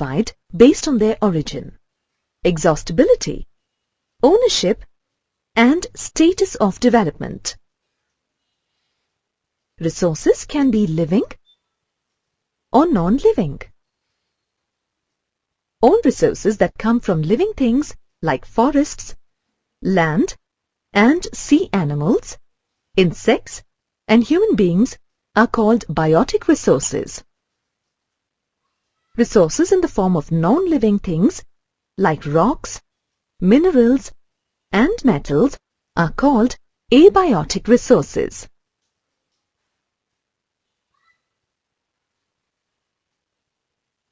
classified based on their origin, exhaustibility, ownership, and status of development. Resources can be living or non-living. All resources that come from living things like forests, land, and sea animals, insects, and human beings are called biotic resources. Resources in the form of non-living things like rocks, minerals, and metals are called abiotic resources.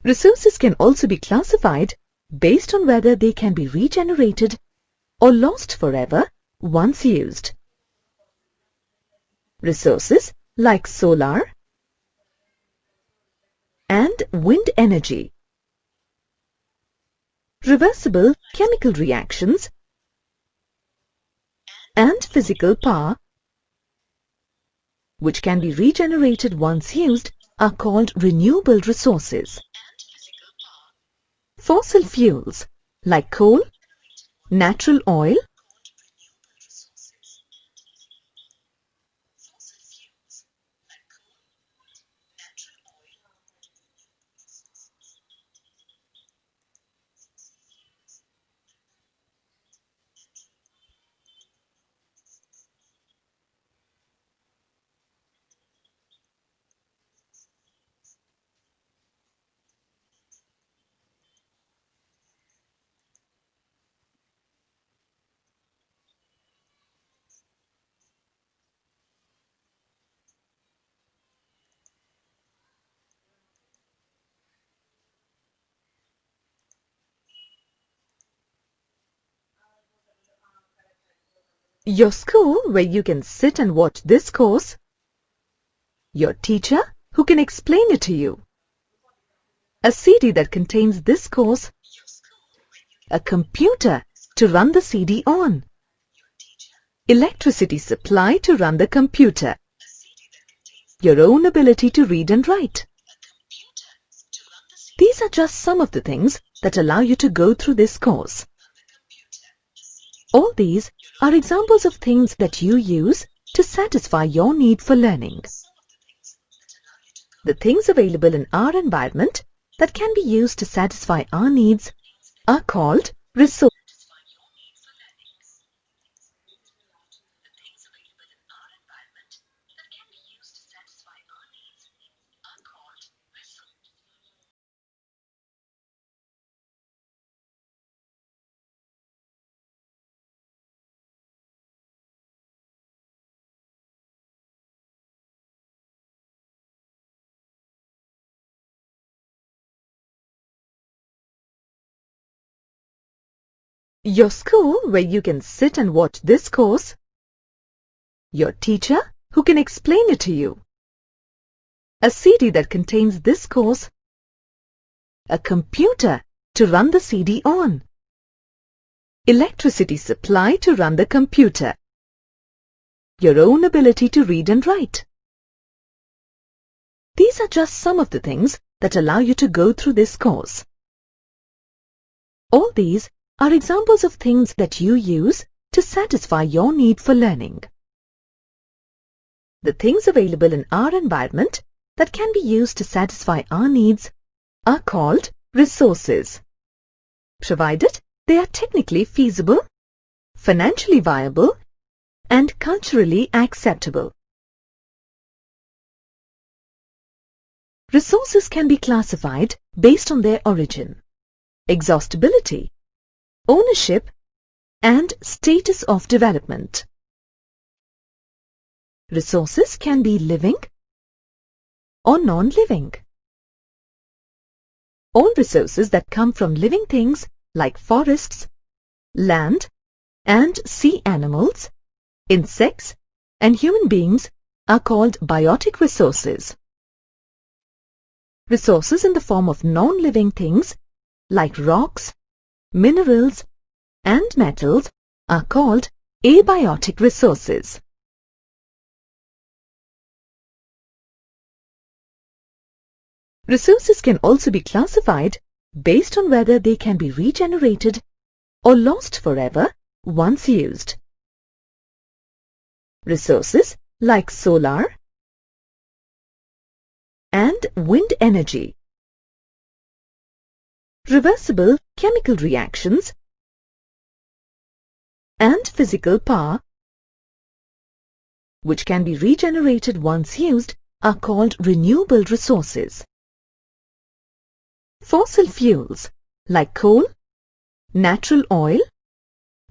Resources can also be classified based on whether they can be regenerated or lost forever once used. Resources like solar and wind energy, reversible chemical reactions, and physical power, which can be regenerated once used, are called renewable resources. Fossil fuels like coal, natural oil, your school where you can sit and watch this course, your teacher who can explain it to you, a CD that contains this course, a computer to run the CD on, electricity supply to run the computer, your own ability to read and write. These are just some of the things that allow you to go through this course. All these are examples of things that you use to satisfy your need for learning. The things available in our environment that can be used to satisfy our needs are called resources. Your school where you can sit and watch this course, your teacher who can explain it to you, a CD that contains this course, a computer to run the CD on, electricity supply to run the computer, your own ability to read and write. These are just some of the things that allow you to go through this course. All these are examples of things that you use to satisfy your need for learning. The things available in our environment that can be used to satisfy our needs are called resources, provided they are technically feasible, financially viable, and culturally acceptable. Resources can be classified based on their origin, exhaustibility, ownership, and status of development. Resources can be living or non-living. All resources that come from living things like forests, land, and sea animals, insects, and human beings are called biotic resources. Resources in the form of non-living things like rocks, minerals, and metals are called abiotic resources. Resources can also be classified based on whether they can be regenerated or lost forever once used. Resources like solar and wind energy, reversible chemical reactions, and physical power, which can be regenerated once used, are called renewable resources. Fossil fuels like coal, natural oil,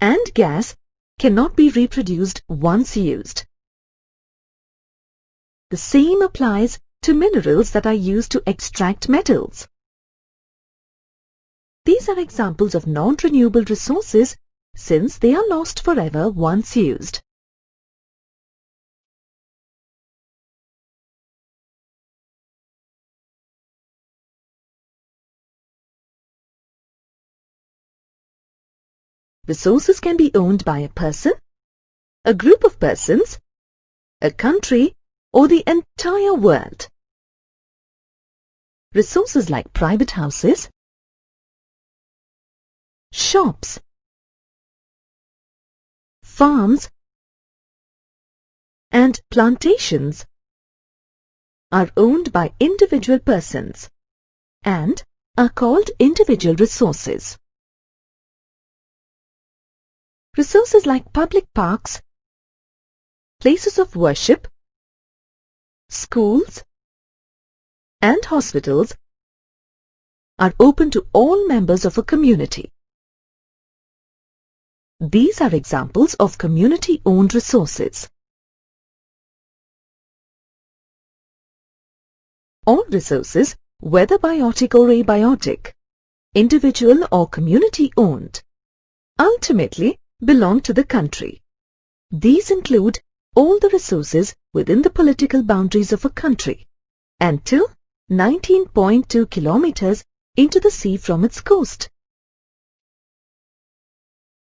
and gas cannot be reproduced once used. The same applies to minerals that are used to extract metals. These are examples of non-renewable resources since they are lost forever once used. Resources can be owned by a person, a group of persons, a country, or the entire world. Resources like private houses, shops, farms, and plantations are owned by individual persons and are called individual resources. Resources like public parks, places of worship, schools, and hospitals are open to all members of a community. These are examples of community-owned resources. All resources, whether biotic or abiotic, individual or community-owned, ultimately belong to the country. These include all the resources within the political boundaries of a country and till 19.2 kilometers into the sea from its coast.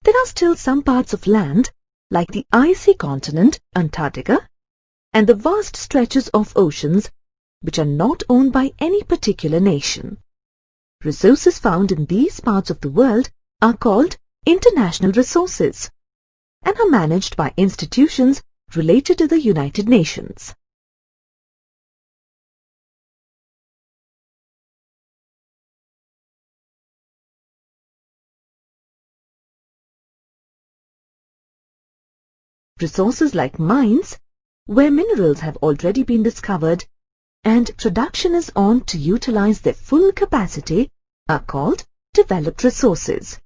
There are still some parts of land, like the icy continent Antarctica, and the vast stretches of oceans, which are not owned by any particular nation. Resources found in these parts of the world are called international resources and are managed by institutions related to the United Nations. Resources like mines, where minerals have already been discovered and production is on to utilize their full capacity, are called developed resources.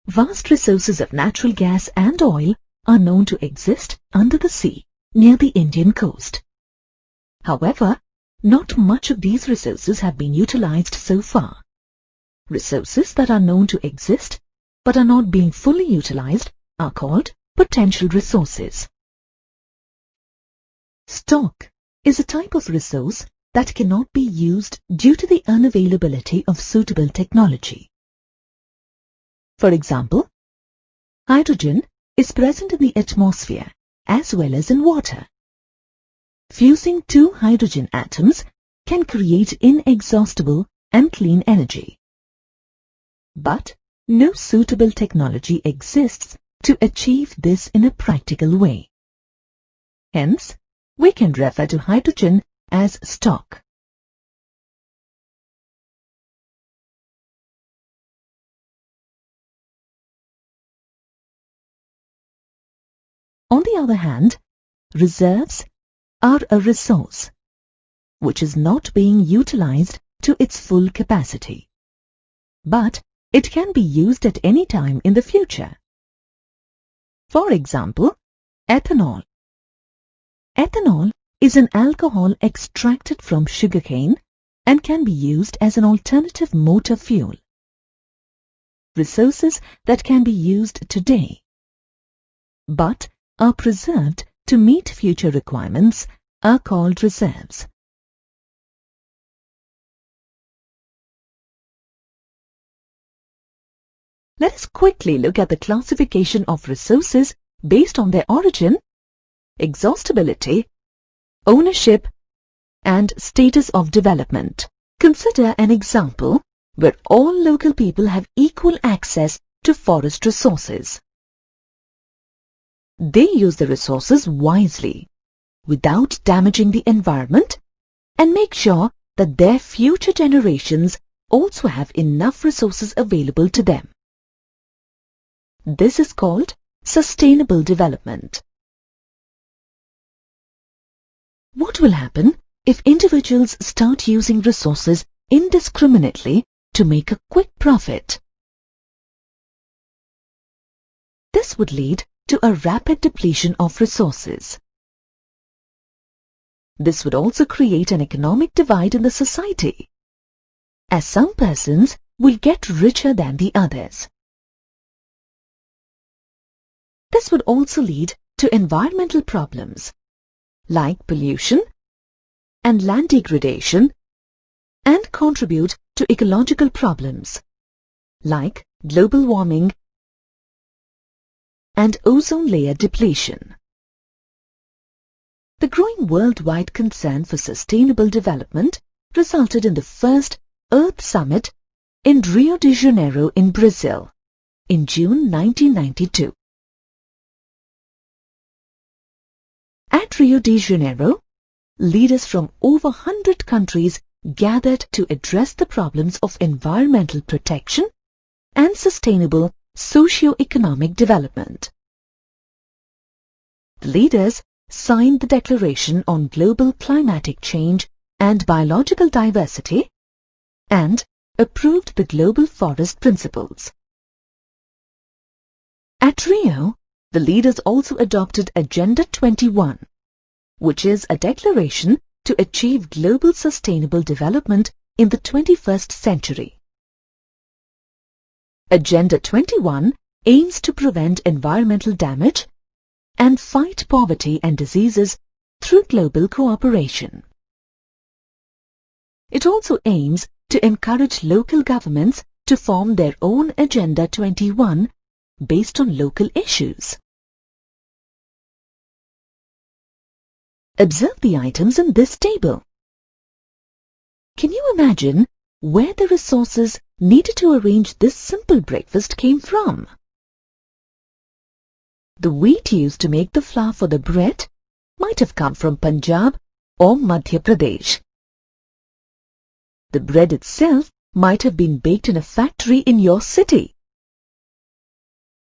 Vast resources of natural gas and oil are known to exist under the sea near the Indian coast. However, not much of these resources have been utilized so far. Resources that are known to exist but are not being fully utilized are called potential resources. Stock is a type of resource that cannot be used due to the unavailability of suitable technology. For example, hydrogen is present in the atmosphere as well as in water. Fusing two hydrogen atoms can create inexhaustible and clean energy. But no suitable technology exists to achieve this in a practical way. Hence, we can refer to hydrogen as stock. On the other hand, reserves are a resource which is not being utilized to its full capacity, but it can be used at any time in the future. For example, ethanol. Ethanol is an alcohol extracted from sugarcane and can be used as an alternative motor fuel. Resources that can be used today, but are preserved to meet future requirements, are called reserves. Let us quickly look at the classification of resources based on their origin, exhaustibility, ownership, and status of development. Consider an example where all local people have equal access to forest resources. They use the resources wisely, without damaging the environment, and make sure that their future generations also have enough resources available to them. This is called sustainable development. What will happen if individuals start using resources indiscriminately to make a quick profit? This would lead to a rapid depletion of resources. This would also create an economic divide in the society, as some persons will get richer than the others. This would also lead to environmental problems like pollution and land degradation, and contribute to ecological problems like global warming and ozone layer depletion. The growing worldwide concern for sustainable development resulted in the first Earth Summit in Rio de Janeiro in Brazil in June 1992. At Rio de Janeiro, leaders from over 100 countries gathered to address the problems of environmental protection and sustainable socio-economic development. The leaders signed the Declaration on Global Climatic Change and Biological Diversity and approved the Global Forest Principles. At Rio, the leaders also adopted Agenda 21, which is a declaration to achieve global sustainable development in the 21st century. Agenda 21 aims to prevent environmental damage and fight poverty and diseases through global cooperation. It also aims to encourage local governments to form their own Agenda 21 based on local issues. Observe the items in this table. Can you imagine where the resources needed to arrange this simple breakfast came from? The wheat used to make the flour for the bread might have come from Punjab or Madhya Pradesh. The bread itself might have been baked in a factory in your city.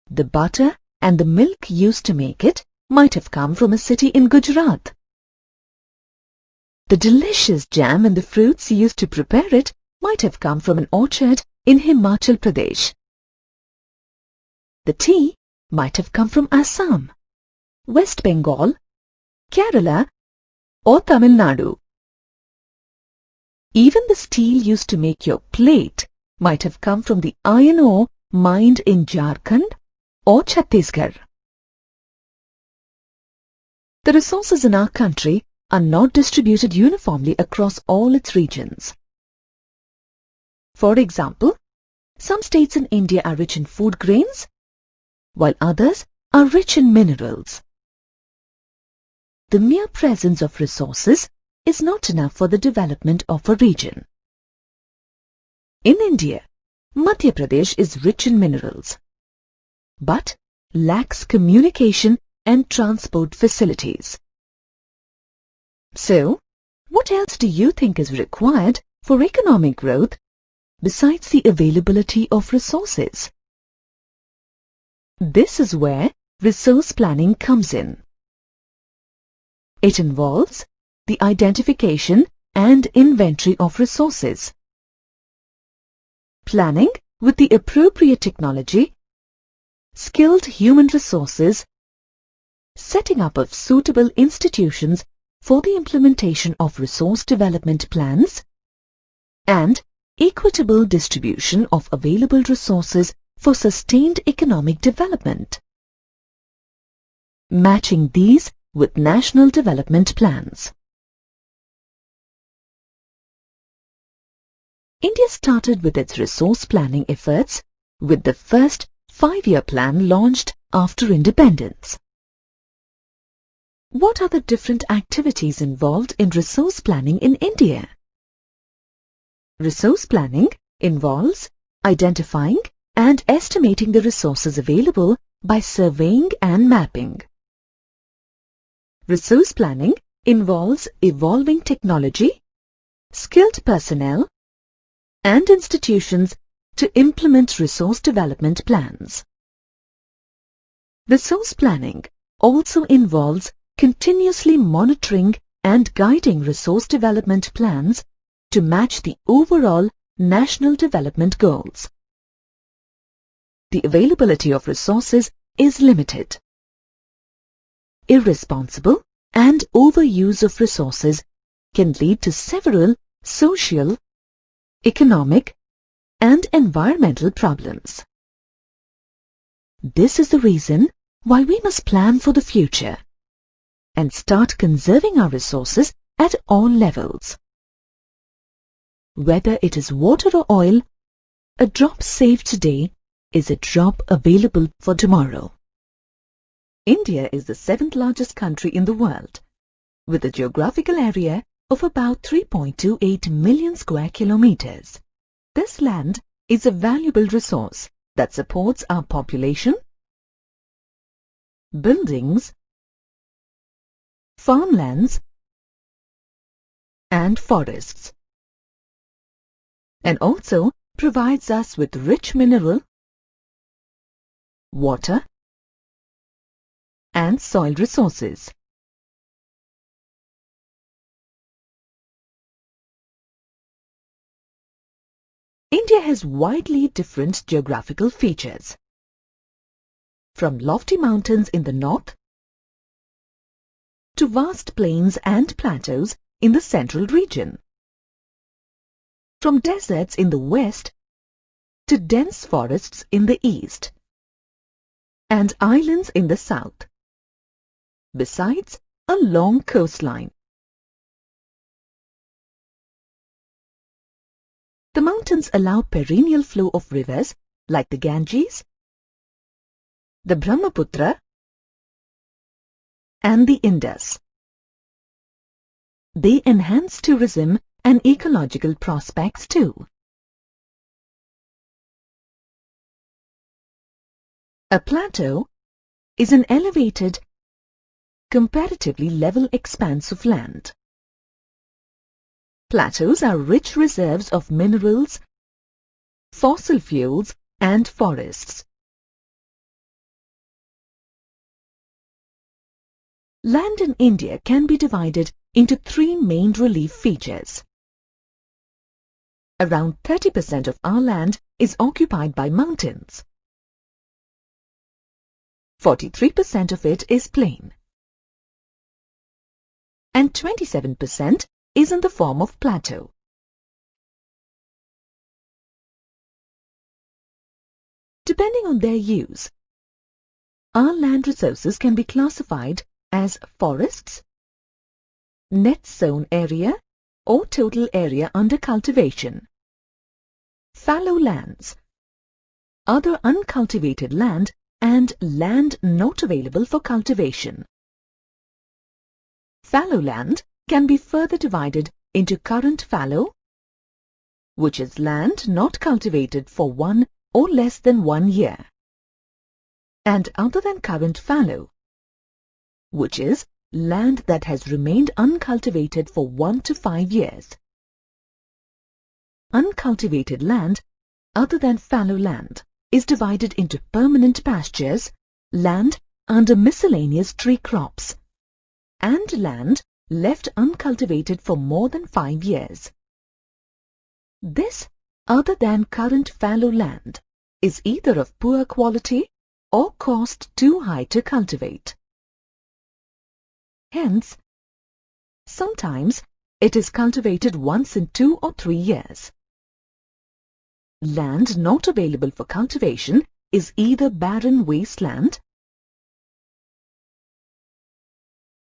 The butter and the milk used to make it might have come from a city in Gujarat. The delicious jam and the fruits used to prepare it might have come from an orchard in Himachal Pradesh. The tea might have come from Assam, West Bengal, Kerala, or Tamil Nadu. Even the steel used to make your plate might have come from the iron ore mined in Jharkhand or Chhattisgarh. The resources in our country are not distributed uniformly across all its regions. For example, some states in India are rich in food grains, while others are rich in minerals. The mere presence of resources is not enough for the development of a region. In India, Madhya Pradesh is rich in minerals, but lacks communication and transport facilities. So, what else do you think is required for economic growth besides the availability of resources? This is where resource planning comes in. It involves the identification and inventory of resources, planning with the appropriate technology, skilled human resources, setting up of suitable institutions for the implementation of resource development plans, and equitable distribution of available resources for sustained economic development. Matching these with national development plans. India started with its resource planning efforts with the first 5-year plan launched after independence. What are the different activities involved in resource planning in India? Resource planning involves identifying and estimating the resources available by surveying and mapping. Resource planning involves evolving technology, skilled personnel, and institutions to implement resource development plans. Resource planning also involves continuously monitoring and guiding resource development plans to match the overall national development goals. The availability of resources is limited. Irresponsible and overuse of resources can lead to several social, economic, and environmental problems. This is the reason why we must plan for the future and start conserving our resources at all levels. Whether it is water or oil, a drop saved today is a drop available for tomorrow. India is the 7th largest country in the world, with a geographical area of about 3.28 million square kilometers. This land is a valuable resource that supports our population, buildings, farmlands, and forests, and also provides us with rich mineral, water, and soil resources. India has widely different geographical features, from lofty mountains in the north to vast plains and plateaus in the central region, from deserts in the west to dense forests in the east, and islands in the south, besides a long coastline. The mountains allow perennial flow of rivers like the Ganges, the Brahmaputra, and the Indus. They enhance tourism and ecological prospects too. A plateau is an elevated, comparatively level expanse of land. Plateaus are rich reserves of minerals, fossil fuels, and forests. Land in India can be divided into 3 main relief features. Around 30% of our land is occupied by mountains. 43% of it is plain, and 27% is in the form of plateau. Depending on their use, our land resources can be classified as forests, net sown area or total area under cultivation, fallow lands, other uncultivated land, and land not available for cultivation. Fallow land can be further divided into current fallow, which is land not cultivated for 1 or less than 1 year, and other than current fallow, which is land that has remained uncultivated for 1 to 5 years. Uncultivated land, other than fallow land, is divided into permanent pastures, land under miscellaneous tree crops, and land left uncultivated for more than 5 years. This other than current fallow land is either of poor quality or cost too high to cultivate. Hence, sometimes it is cultivated once in 2 or 3 years. Land not available for cultivation is either barren wasteland,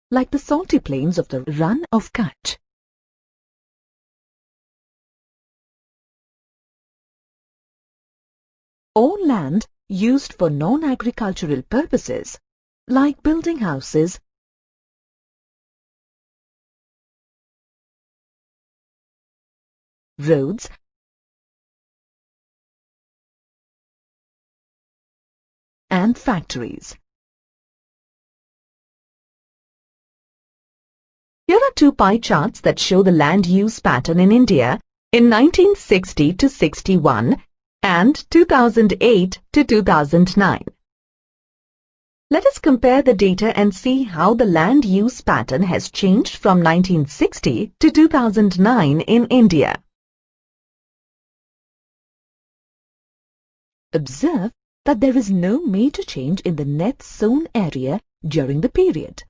like the salty plains of the Rann of Kutch, or land used for non-agricultural purposes, like building houses, roads, and factories. Here are two pie charts that show the land use pattern in India in 1960 to 61 and 2008 to 2009. Let us compare the data and see how the land use pattern has changed from 1960 to 2009 in India. Observe that there is no major change in the net sown area during the period.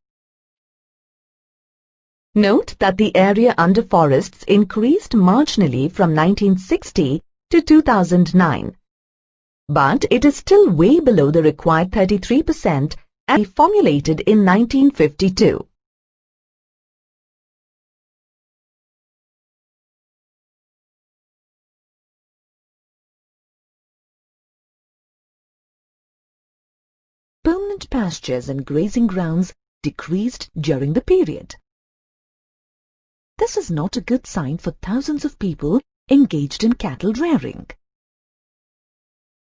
Note that the area under forests increased marginally from 1960 to 2009, but it is still way below the required 33% as formulated in 1952. Permanent pastures and grazing grounds decreased during the period. This is not a good sign for thousands of people engaged in cattle rearing.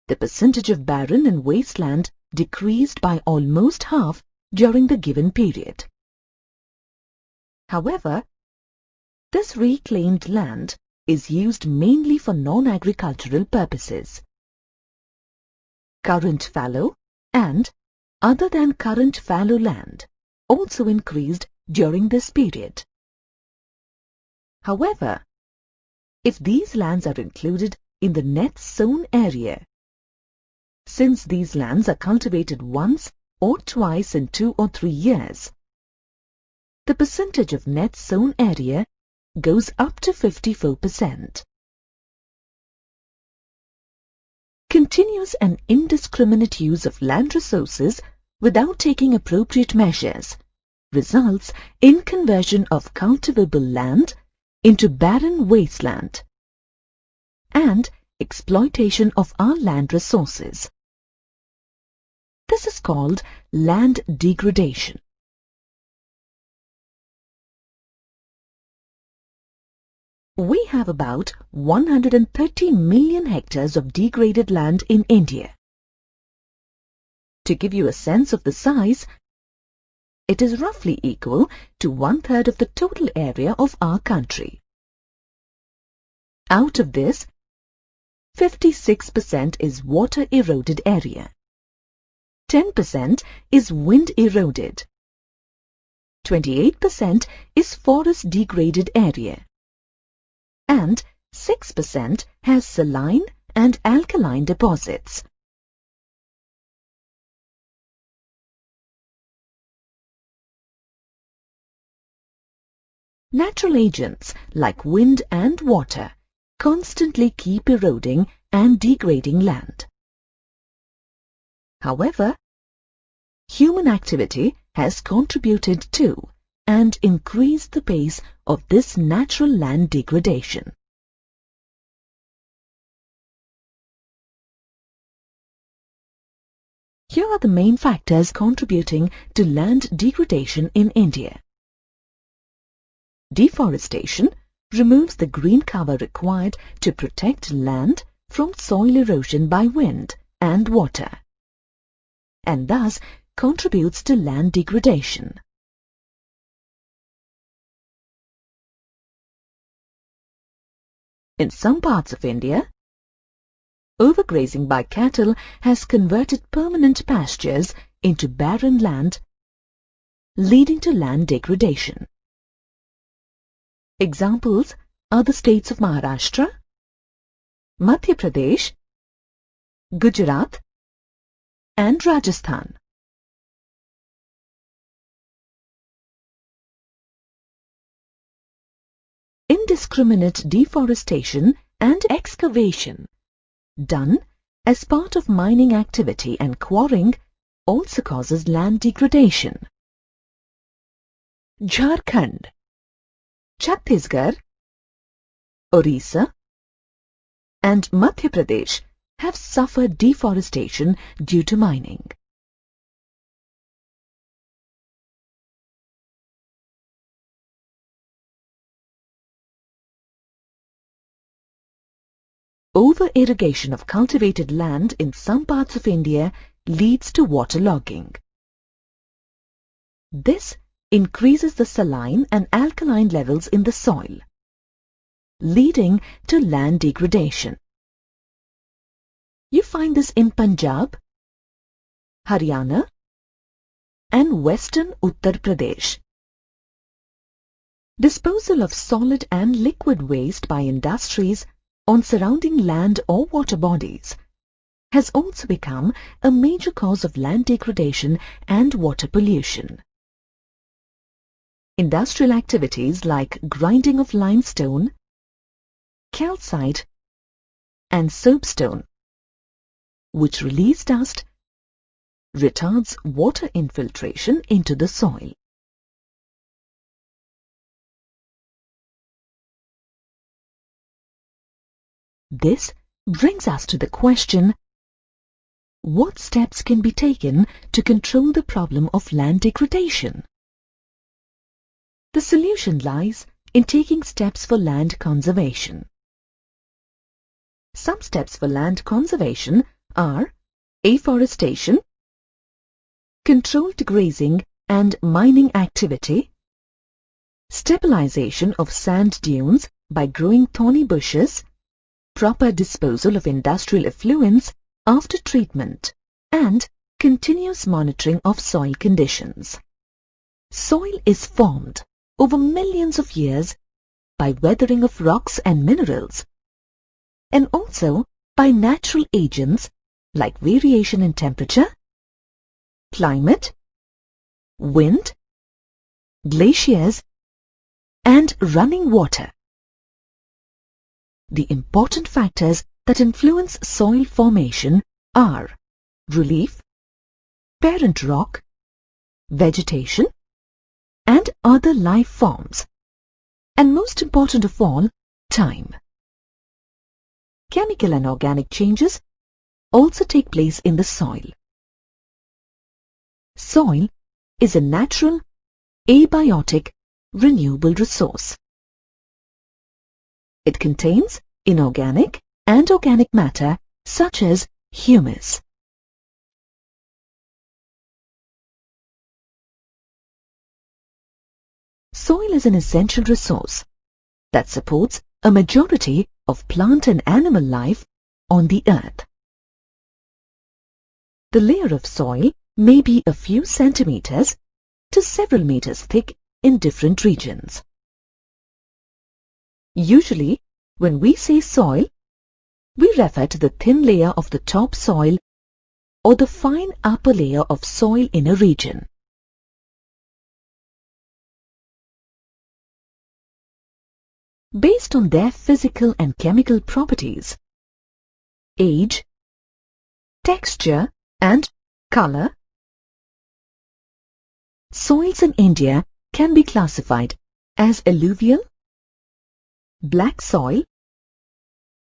The percentage of barren and wasteland decreased by almost half during the given period. However, this reclaimed land is used mainly for non-agricultural purposes. Current fallow and other than current fallow land also increased during this period. However, if these lands are included in the net sown area, since these lands are cultivated once or twice in 2 or 3 years, the percentage of net sown area goes up to 54%. Continuous and indiscriminate use of land resources without taking appropriate measures results in conversion of cultivable land into barren wasteland and exploitation of our land resources. This is called land degradation. We have about 130 million hectares of degraded land in India. To give you a sense of the size, it is roughly equal to 1/3 of the total area of our country. Out of this, 56% is water eroded area, 10% is wind eroded, 28% is forest degraded area, and 6% has saline and alkaline deposits. Natural agents like wind and water constantly keep eroding and degrading land. However, human activity has contributed to and increased the pace of this natural land degradation. Here are the main factors contributing to land degradation in India. Deforestation removes the green cover required to protect land from soil erosion by wind and water, and thus contributes to land degradation. In some parts of India, overgrazing by cattle has converted permanent pastures into barren land, leading to land degradation. Examples are the states of Maharashtra, Madhya Pradesh, Gujarat, and Rajasthan. Indiscriminate deforestation and excavation done as part of mining activity and quarrying also causes land degradation. Jharkhand, Chhattisgarh, Orissa, and Madhya Pradesh have suffered deforestation due to mining. Over-irrigation of cultivated land in some parts of India leads to waterlogging. This increases the saline and alkaline levels in the soil, leading to land degradation. You find this in Punjab, Haryana, and western Uttar Pradesh. Disposal of solid and liquid waste by industries on surrounding land or water bodies has also become a major cause of land degradation and water pollution. Industrial activities like grinding of limestone, calcite, and soapstone, which release dust, retards water infiltration into the soil. This brings us to the question, what steps can be taken to control the problem of land degradation? The solution lies in taking steps for land conservation. Some steps for land conservation are afforestation, controlled grazing and mining activity, stabilization of sand dunes by growing thorny bushes, proper disposal of industrial effluents after treatment, and continuous monitoring of soil conditions. Soil is formed over millions of years by weathering of rocks and minerals, and also by natural agents like variation in temperature, climate, wind, glaciers, and running water. The important factors that influence soil formation are relief, parent rock, vegetation, and other life forms, and most important of all, time. Chemical and organic changes also take place in the soil. Soil is a natural, abiotic, renewable resource. It contains inorganic and organic matter such as humus. Soil is an essential resource that supports a majority of plant and animal life on the earth. The layer of soil may be a few centimeters to several meters thick in different regions. Usually, when we say soil, we refer to the thin layer of the top soil or the fine upper layer of soil in a region. Based on their physical and chemical properties, age, texture, and color, soils in India can be classified as alluvial, black soil,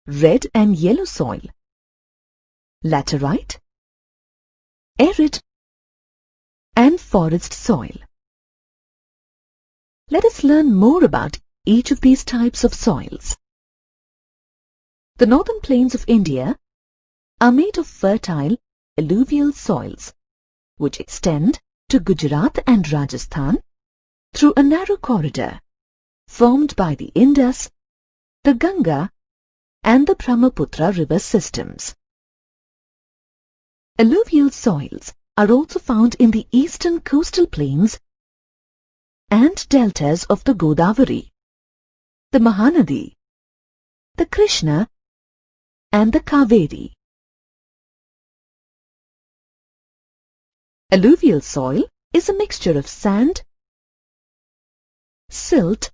red and yellow soil, laterite, arid, and forest soil. Let us learn more about each of these types of soils. The northern plains of India are made of fertile alluvial soils, which extend to Gujarat and Rajasthan through a narrow corridor formed by the Indus, the Ganga, and the Brahmaputra river systems. Alluvial soils are also found in the eastern coastal plains and deltas of the Godavari, the Mahanadi, the Krishna, and the Kaveri. Alluvial soil is a mixture of sand, silt,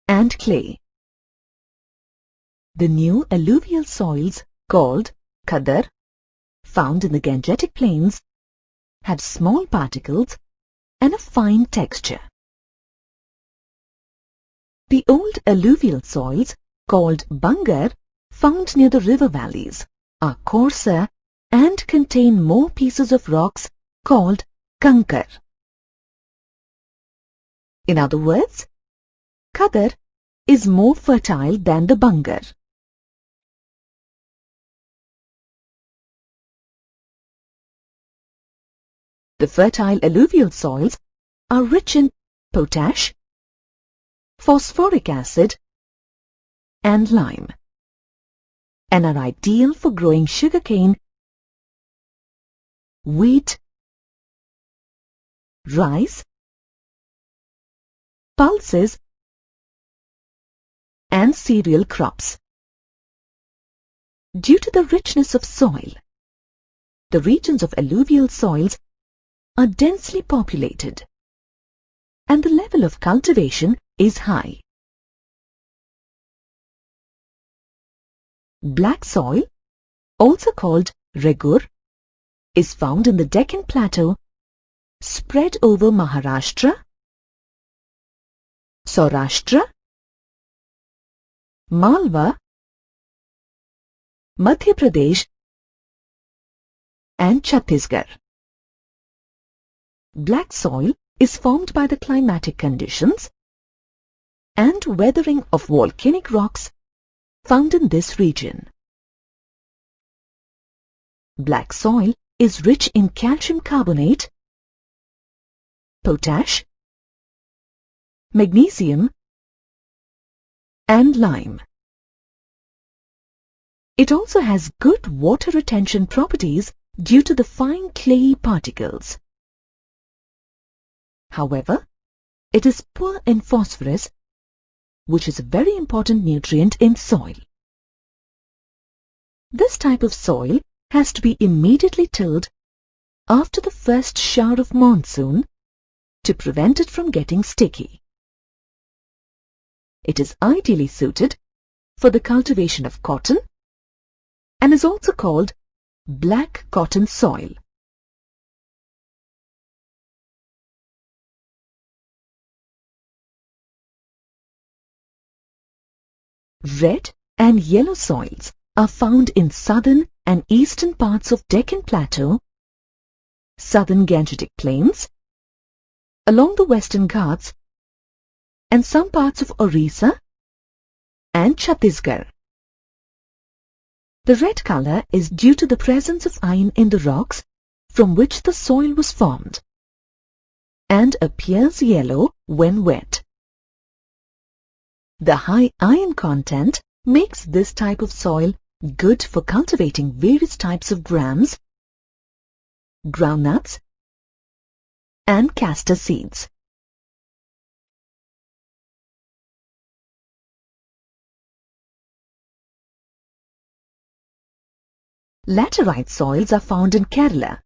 and clay. The new alluvial soils called Khadar, found in the Gangetic plains, have small particles and a fine texture. The old alluvial soils called Bangar, found near the river valleys, are coarser and contain more pieces of rocks called kankar. In other words, Khadar is more fertile than the Bangar. The fertile alluvial soils are rich in potash, phosphoric acid, and lime, and are ideal for growing sugarcane, wheat, rice, pulses, and cereal crops. Due to the richness of soil, the regions of alluvial soils are densely populated, and the level of cultivation is high. Black soil, also called regur, is found in the Deccan Plateau, spread over Maharashtra, Saurashtra, Malwa, Madhya Pradesh, and Chhattisgarh. Black soil is formed by the climatic conditions and weathering of volcanic rocks found in this region. Black soil is rich in calcium carbonate, potash, magnesium, and lime. It also has good water retention properties due to the fine clayey particles. However, it is poor in phosphorus, which is a very important nutrient in soil. This type of soil has to be immediately tilled after the first shower of monsoon to prevent it from getting sticky. It is ideally suited for the cultivation of cotton and is also called black cotton soil. Red and yellow soils are found in southern and eastern parts of Deccan Plateau, southern Gangetic Plains, along the Western Ghats, and some parts of Orissa and Chhattisgarh. The red color is due to the presence of iron in the rocks from which the soil was formed and appears yellow when wet. The high iron content makes this type of soil good for cultivating various types of grams, groundnuts, and castor seeds. Laterite soils are found in Kerala,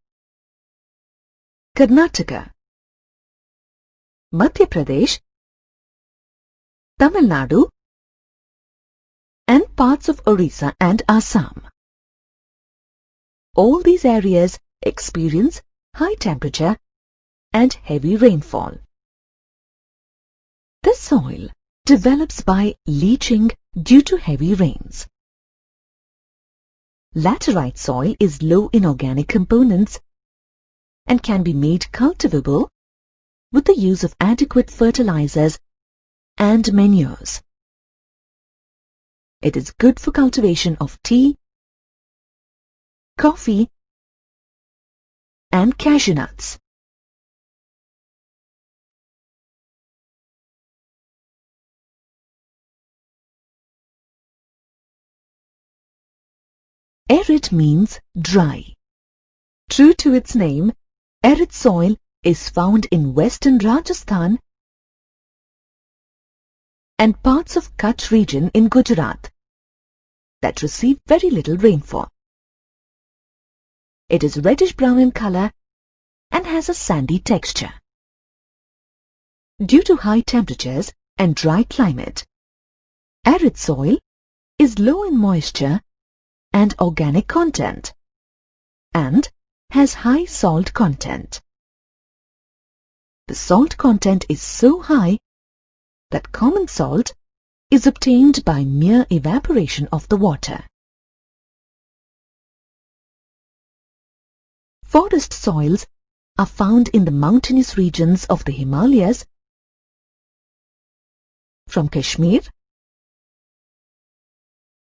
Karnataka, Madhya Pradesh, Tamil Nadu, and parts of Orissa and Assam. All these areas experience high temperature and heavy rainfall. This soil develops by leaching due to heavy rains. Laterite soil is low in organic components and can be made cultivable with the use of adequate fertilizers and manures. It is good for cultivation of tea, coffee, and cashew nuts. Arid means dry. True to its name, arid soil is found in western Rajasthan and parts of Kutch region in Gujarat that receive very little rainfall. It is reddish-brown in color and has a sandy texture. Due to high temperatures and dry climate, arid soil is low in moisture and organic content and has high salt content. The salt content is so high that common salt is obtained by mere evaporation of the water. Forest soils are found in the mountainous regions of the Himalayas from Kashmir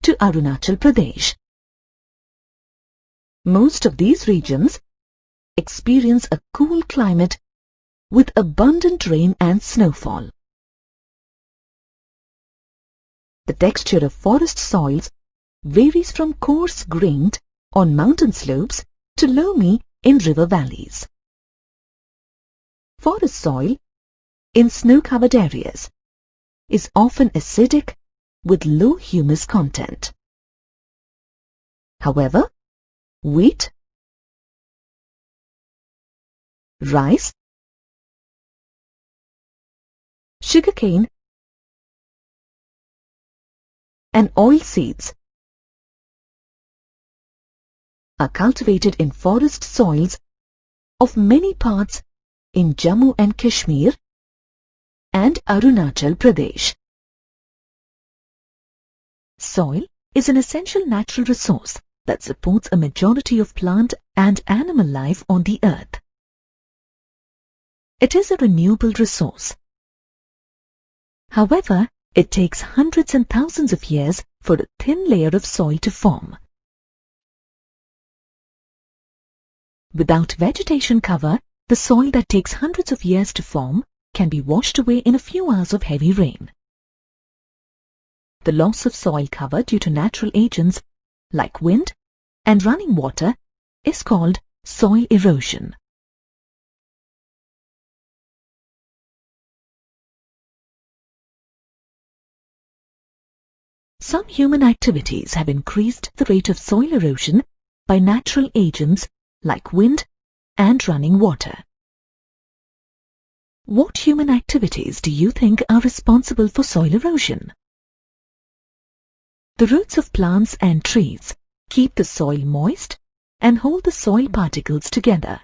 to Arunachal Pradesh. Most of these regions experience a cool climate with abundant rain and snowfall. The texture of forest soils varies from coarse-grained on mountain slopes to loamy in river valleys. Forest soil in snow-covered areas is often acidic with low humus content. However, wheat, rice, sugarcane, and oilseeds are cultivated in forest soils of many parts in Jammu and Kashmir and Arunachal Pradesh. Soil is an essential natural resource that supports a majority of plant and animal life on the earth. It is a renewable resource. However, it takes hundreds and thousands of years for a thin layer of soil to form. Without vegetation cover, the soil that takes hundreds of years to form can be washed away in a few hours of heavy rain. The loss of soil cover due to natural agents like wind and running water is called soil erosion. Some human activities have increased the rate of soil erosion by natural agents like wind and running water. What human activities do you think are responsible for soil erosion? The roots of plants and trees keep the soil moist and hold the soil particles together.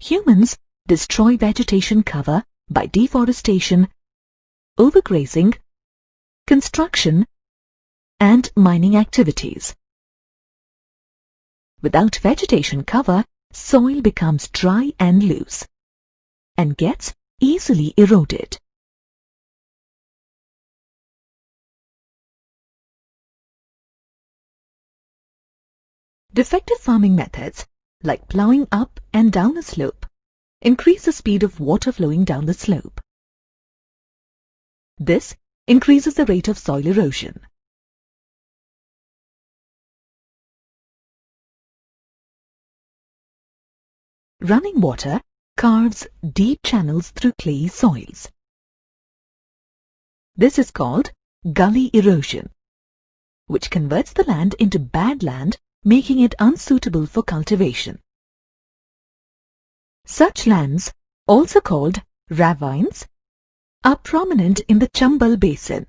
Humans destroy vegetation cover by deforestation, overgrazing, construction, and mining activities. Without vegetation cover, soil becomes dry and loose and gets easily eroded. Defective farming methods like plowing up and down a slope increase the speed of water flowing down the slope. This increases the rate of soil erosion. Running water carves deep channels through clayey soils. This is called gully erosion, which converts the land into bad land, making it unsuitable for cultivation. Such lands, also called ravines, are prominent in the Chambal Basin.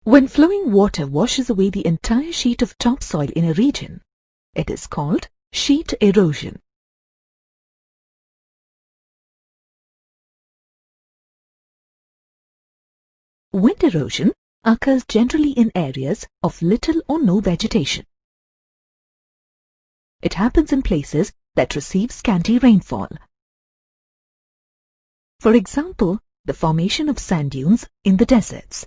When flowing water washes away the entire sheet of topsoil in a region, it is called sheet erosion. Wind erosion occurs generally in areas of little or no vegetation. It happens in places that receive scanty rainfall. For example, the formation of sand dunes in the deserts.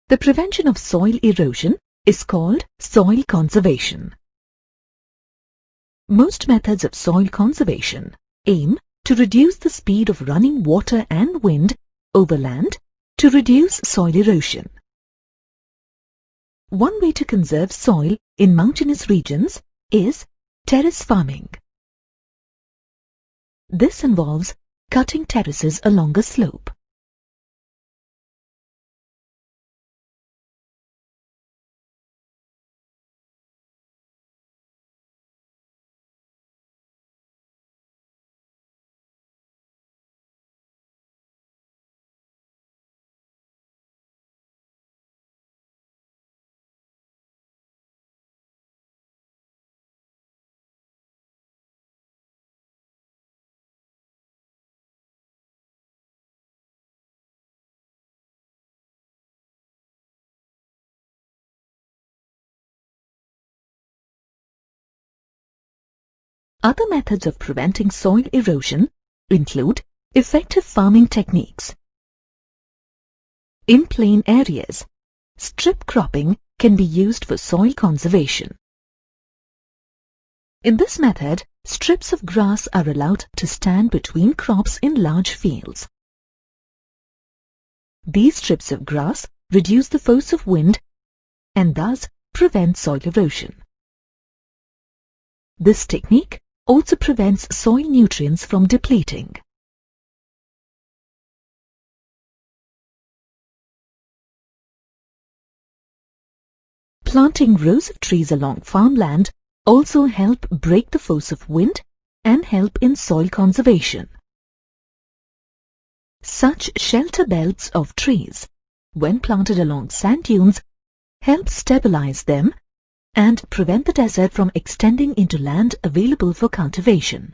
The prevention of soil erosion is called soil conservation. Most methods of soil conservation aim to reduce the speed of running water and wind over land to reduce soil erosion. One way to conserve soil in mountainous regions is terrace farming. This involves cutting terraces along a slope. Other methods of preventing soil erosion include effective farming techniques. In plain areas, strip cropping can be used for soil conservation. In this method, strips of grass are allowed to stand between crops in large fields. These strips of grass reduce the force of wind and thus prevent soil erosion. This technique also prevents soil nutrients from depleting. Planting rows of trees along farmland also help break the force of wind and help in soil conservation. Such shelter belts of trees, when planted along sand dunes, help stabilize them and prevent the desert from extending into land available for cultivation.